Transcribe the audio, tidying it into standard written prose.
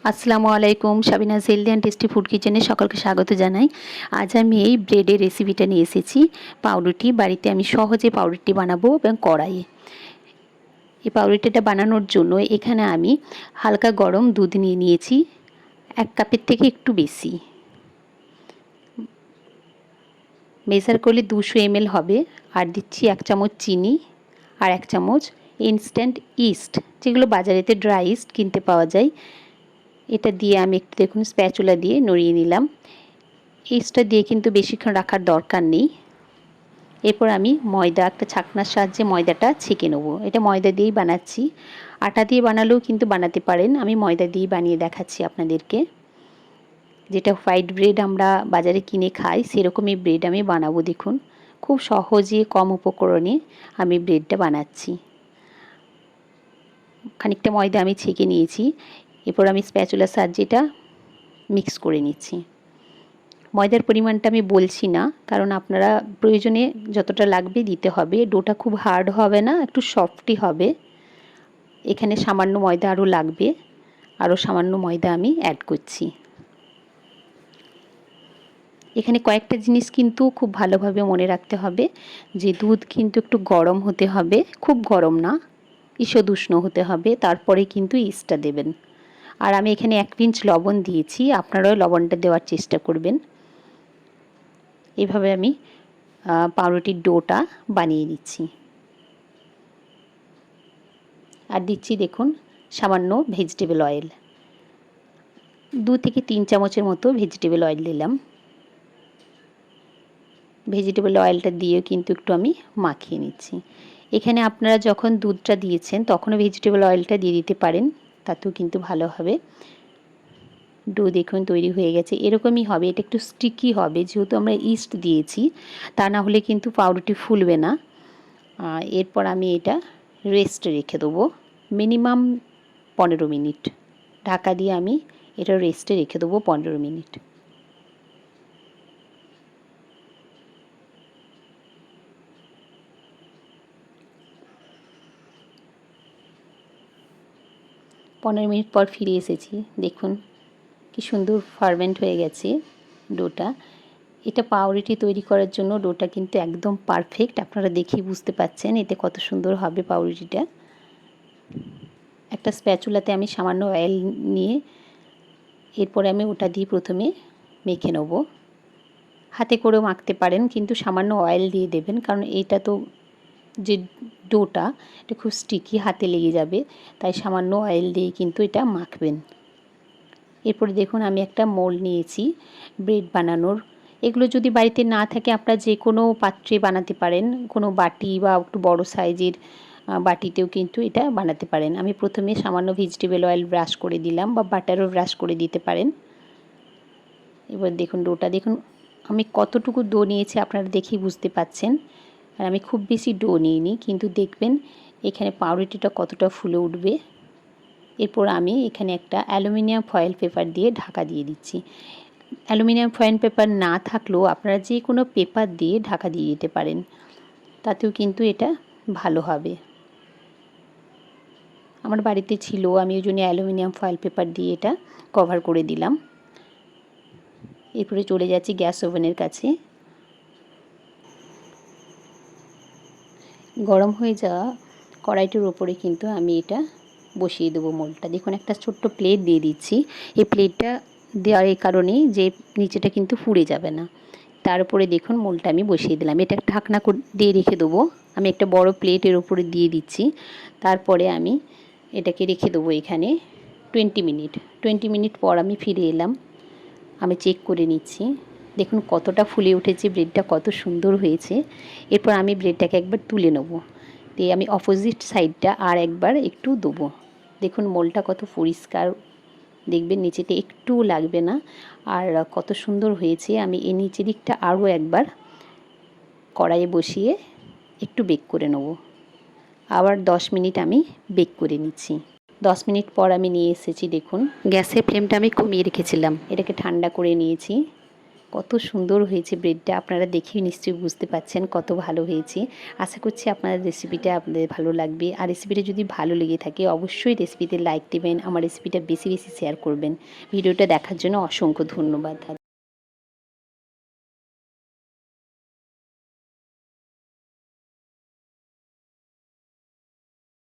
আসসালামু আলাইকুম, সাবিনাজ healthy and tasty food কিচেনে সকলকে স্বাগত জানাই। আজ আমি এই ব্রেডের রেসিপিটা নিয়ে এসেছি। পাউরুটি বাড়িতে আমি সহজে পাউরুটি বানাবো এবং কড়াইয়ে। এই পাউরুটিটা বানানোর জন্য এখানে আমি হালকা গরম দুধ নিয়ে নিয়েছি, 1 কাপের থেকে একটু বেশি। মেজার করলে 200 ml হবে। আর দিচ্ছি 1 চামচ চিনি আর 1 চামচ ইনস্ট্যান্ট ইস্ট, যেগুলো বাজারেতে ড্রাই ইস্ট কিনতে পাওয়া যায়। এটা দিয়ে আমি একটু দেখুন স্প্যাচুলা দিয়ে নড়িয়ে নিলাম। ইস্টটা দিয়ে কিন্তু বেশিক্ষণ রাখার দরকার নেই। এরপর আমি ময়দা একটা ছাঁকনার সাহায্যে ময়দাটা ছেঁকে নেব। এটা ময়দা দিয়েই বানাচ্ছি, আটা দিয়ে বানালেও কিন্তু বানাতে পারেন। আমি ময়দা দিয়েই বানিয়ে দেখাচ্ছি আপনাদেরকে। যেটা হোয়াইট ব্রেড আমরা বাজারে কিনে খাই সেরকমই ব্রেড আমি বানাবো। দেখুন খুব সহজে কম উপকরণে আমি ব্রেডটা বানাচ্ছি। খানিকটা ময়দা আমি ছেঁকে নিয়েছি। এরপর আমি স্প্যাচুলার সাহায্যে এটা মিক্স করে নিচ্ছি। ময়দার পরিমাণটা আমি বলছি না, কারণ আপনারা প্রয়োজনে যতটা লাগবে দিতে হবে। ডোটা খুব হার্ড হবে না, একটু সফটই হবে। এখানে সামান্য ময়দা আরও লাগবে, আরও সামান্য ময়দা আমি অ্যাড করছি। এখানে কয়েকটা জিনিস কিন্তু খুব ভালোভাবে মনে রাখতে হবে, যে দুধ কিন্তু একটু গরম হতে হবে, খুব গরম না, ঈষৎ উষ্ণ হতে হবে, তারপরে কিন্তু ইস্টটা দেবেন। আর আমি এখানে 1 পিঞ্চ লবণ দিয়েছি, আপনারাও লবণটা দেওয়ার চেষ্টা করবেন। এভাবে আমি পাউরুটির ডোটা বানিয়ে নিচ্ছি। আর দিচ্ছি দেখুন সামান্য ভেজিটেবল অয়েল, 2 থেকে 3 চামচের মতো ভেজিটেবল অয়েল দিলাম। ভেজিটেবল অয়েলটা দিয়েও কিন্তু একটু আমি মাখিয়ে নিচ্ছি। এখানে আপনারা যখন দুধটা দিয়েছেন তখনও ভেজিটেবল অয়েলটা দিয়ে দিতে পারেন, তাতেও কিন্তু ভালো হবে। ডো দেখুন তৈরি হয়ে গেছে, এরকমই হবে। এটা একটু স্টিকি হবে যেহেতু আমরা ইস্ট দিয়েছি, তা না হলে কিন্তু পাউরুটি ফুলবে না। এরপর আমি এটা রেস্টে রেখে দেবো মিনিমাম 15 মিনিট। ঢাকা দিয়ে আমি এটা রেস্টে রেখে দেবো 15 মিনিট। পনেরো মিনিট পর ফিরে এসেছি। দেখুন কি সুন্দর ফার্মেন্ট হয়ে গেছে ডোটা। এটা পাউরুটি তৈরি করার জন্য ডোটা কিন্তু একদম পারফেক্ট। আপনারা দেখেই বুঝতে পাচ্ছেন এতে কত সুন্দর হবে পাউরুটিটা। একটা স্প্যাচুলাতে আমি সামান্য অয়েল নিয়ে এরপরে আমি ওটা দিয়ে প্রথমে মেখে নেব। হাতে করেও মাখতে পারেন, কিন্তু সামান্য অয়েল দিয়ে দেবেন, কারণ এইটা তো যে ডোটা এটা খুব স্টিকি, হাতে লেগে যাবে, তাই সামান্য অয়েল দিয়ে কিন্তু এটা মাখবেন। এরপরে দেখুন আমি একটা মোল্ড নিয়েছি ব্রেড বানানোর। এগুলো যদি বাড়িতে না থাকে আপনারা যে কোনো পাত্রে বানাতে পারেন, কোনো বাটি বা একটু বড় সাইজের বাটিতেও কিন্তু এটা বানাতে পারেন। আমি প্রথমে সামান্য ভেজিটেবল অয়েল ব্রাশ করে দিলাম, বা বাটারও ব্রাশ করে দিতে পারেন। এবার দেখুন ডোটা দেখুন আমি কতটুকু ডো নিয়েছি আপনারা দেখেই বুঝতে পাচ্ছেন। আর আমি খুব বেশি ডো নিইনি, কিন্তু দেখবেন এখানে পাউরুটিটা কতটা ফুলে উঠবে। এরপর আমি এখানে একটা অ্যালুমিনিয়াম ফয়েল পেপার দিয়ে ঢাকা দিয়ে দিচ্ছি। অ্যালুমিনিয়াম ফয়েল পেপার না থাকলেও আপনারা যে কোনো পেপার দিয়ে ঢাকা দিয়ে দিতে পারেন, তাতেও কিন্তু এটা ভালো হবে। আমার বাড়িতে ছিল, আমি ওই জন্য অ্যালুমিনিয়াম ফয়েল পেপার দিয়ে এটা কভার করে দিলাম। এরপরে চলে যাচ্ছি গ্যাস ওভেনের কাছে। গরম হয়ে যাওয়া কড়াইটির ওপরে কিন্তু আমি এটা বসিয়ে দেবো মোল্ডটা। দেখুন একটা ছোট্ট প্লেট দিয়ে দিচ্ছি। এই প্লেটটা দেওয়ার এই কারণেই যে নিচেটা কিন্তু পুড়ে যাবে না। তার উপরে দেখুন মোল্ডটা আমি বসিয়ে দিলাম। এটা ঢাকনা দিয়ে রেখে দেবো। আমি একটা বড় প্লেটের উপরে দিয়ে দিচ্ছি। তারপরে আমি এটাকে রেখে দেবো এখানে 20 মিনিট। 20 মিনিট পর আমি ফিরে এলাম। আমি চেক করে নিচ্ছি। দেখুন কতটা ফুলে উঠেছে, ব্রেডটা কত সুন্দর হয়েছে। এরপর আমি ব্রেডটাকে একবার তুলে নেব, দিয়ে আমি অপোজিট সাইডটা আর একবার একটু দেবো। দেখুন মোলটা কত পরিষ্কার, দেখবেন নিচেতে একটুও লাগবে না, আর কত সুন্দর হয়েছে। আমি এই নিচের দিকটা আরও একবার কড়াইয়ে বসিয়ে একটু বেক করে নেব। আবার 10 মিনিট আমি বেক করে নিচ্ছি। 10 মিনিট পর আমি নিয়ে এসেছি। দেখুন গ্যাসের ফ্লেমটা আমি কমিয়ে রেখেছিলাম, এটাকে ঠান্ডা করে নিয়েছি। কত সুন্দর হয়েছে ব্রেডটা, আপনারা দেখেই নিশ্চয়ই বুঝতে পাচ্ছেন কত ভালো হয়েছে। আশা করছি আপনার রেসিপিটা আপনাদের ভালো লাগবে। আর রেসিপিটা যদি ভালো লেগে থাকে অবশ্যই রেসিপিতে লাইক দেবেন, আমার রেসিপিটা বেশি বেশি শেয়ার করবেন। ভিডিওটা দেখার জন্য অসংখ্য ধন্যবাদ।